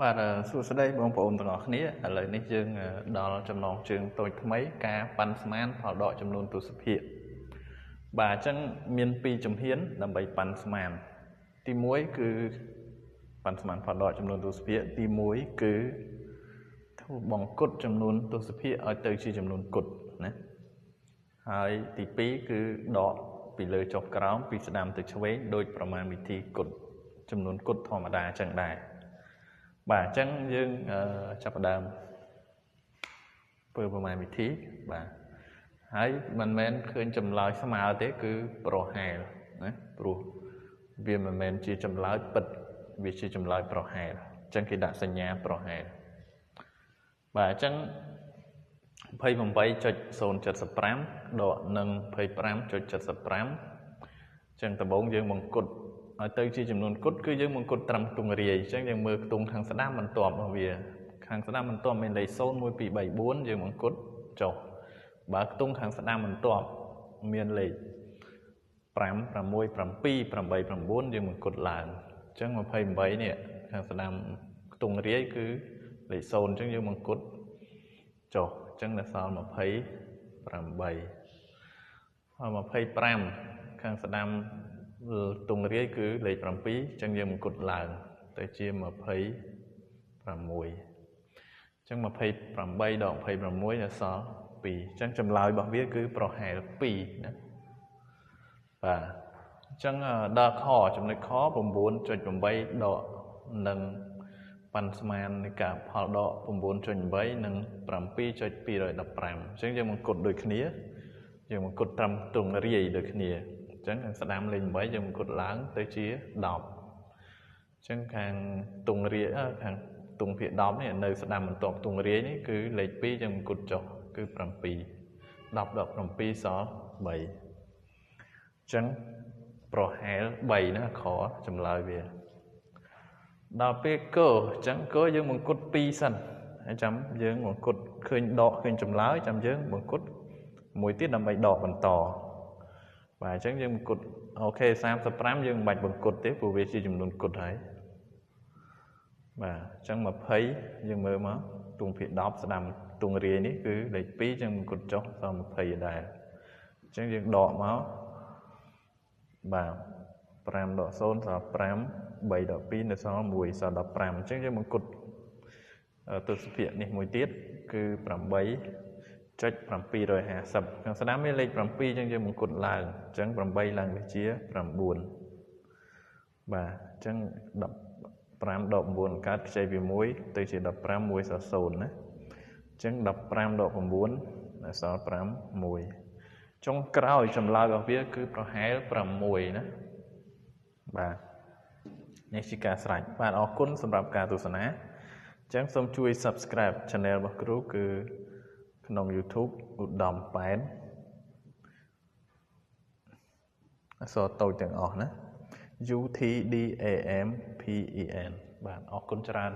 បាទសួស្តីបងប្អូនទាំងអស់គ្នាឥឡូវនេះយើងដល់ចំណងជើងតូចថ្មីការប៉ាន់ស្មានផលដកចំនួនទស្សភាគបាទអញ្ចឹងមាន2ជំហានដើម្បីប៉ាន់ស្មានទី1គឺប៉ាន់ស្មានផលដកចំនួនទស្សភាគទី1គឺធ្វើបង្គុតចំនួនទស្សភាគឲ្យទៅជាចំនួនគុតណាហើយទី2គឺដកពីលើចុះក្រោមពីស្ដាំទៅឆ្វេងដោយប្រមាណវិធីគុតចំនួនគុតធម្មតាអញ្ចឹងដែរបាទអញ្ចឹងយើងចាប់ផ្ដើមធ្វើប្រមាណវិធីបាទហើយមិនមែនឃើញចម្លើយស្មើទេគឺប្រហែលណាព្រោះវាមិនមែនជាចម្លើយពិតវាជាចម្លើយប្រហែលអញ្ចឹងគេដាក់សញ្ញាប្រហែលបាទអញ្ចឹង 28.075 ដកនឹង 25.75 អញ្ចឹងដំបូងយើងបង្គុតឲ្យទៅជាចំនួនគុតគឺយើងបង្គុតត្រឹមខ្ទង់រាយអញ្ចឹងយើងមើលខ្ទង់ខាងស្ដាំបន្ទាប់របស់វាខាងស្ដាំបន្ទាប់មានលេខ0 1 2 3 4យើងបង្គុតចុះបើខ្ទង់ខាងស្ដាំបន្ទាប់មានលេខ5 6 7 8 9យើងបង្គុតឡើងអញ្ចឹង28នេះខាងស្ដាំខ្ទង់រាយគឺលេខ0អញ្ចឹងយើងបង្គុតចុះអញ្ចឹងនៅសល់28ហើយ25ខាងស្ដាំទង់រាយគឺលេខ7អញ្ចឹងយើងបង្គុតឡើងទៅជា26អញ្ចឹង28ដក26នៅសល់2អញ្ចឹងចម្លើយរបស់វាគឺប្រហែល2ណាបាទអញ្ចឹងដល់ខចំណុចខ 9.8 ដកនឹងប៉ាន់ស្មាននៃការផលដក 9.8 និង 7.215 អញ្ចឹងយើងបង្គុតដូចគ្នាយើងបង្គុតត្រឹមទង់រាយដូចគ្នាអញ្ចឹងខាងស្ដាំលេខ8យើងបង្គុតឡើងទៅជា10អញ្ចឹងខាងទង់រាយខាងទង់ភាគ10នេះនៅស្ដាំបន្ទាប់ទង់រាយនេះគឺលេខ2យើងបង្គុតចុះគឺ7 10ដក7សល់3អញ្ចឹងប្រហែល3ណាខចម្លើយវាដល់ពេលកអញ្ចឹងកយើងបង្គុត2សិនហើយចាំយើងបង្គុតឃើញដកឃើញចម្លើយចាំយើងបង្គុតមួយទៀតដើម្បីដកបន្តបាទអញ្ចឹងយើងបង្គុតអូខេ35យើងមិនបាច់បង្គុតទេព្រោះវាជាចំនួនគុតហើយបាទអញ្ចឹង20យើងមើលមកទង់ភាគ10ស្ដាំទង់រាយនេះគឺលេខ2យើងបង្គុតចុះដល់20ដែរអញ្ចឹងយើងដកមកបាទ5ដក0សល់5 3ដក2នៅសល់1សល់15អញ្ចឹងយើងបង្គុតទស្សភាគនេះមួយទៀតគឺ8.750ខាងស្ដាំមានលេខ7អញ្ចឹងយើងបង្គុតឡើងអញ្ចឹង8ឡើងទៅជា9បាទអញ្ចឹង15ដក9កើតខ្ចីពី1ទៅជា15 1សល់0ណាអញ្ចឹង15ដក9នៅសល់5 1ចុងក្រោយចម្លើយរបស់វាគឺប្រហែល6ណាបាទនេះជាការស្រេចបាទអរគុណសម្រាប់ការទស្សនាអញ្ចឹងសូមជួយ Subscribe Channel របស់គ្រូគឺក្នុង YouTube ឧត្តមប៉ែនអក្សរតូចទាំងអស់ណា UTDAMPEN បាទអរគុណច្រើន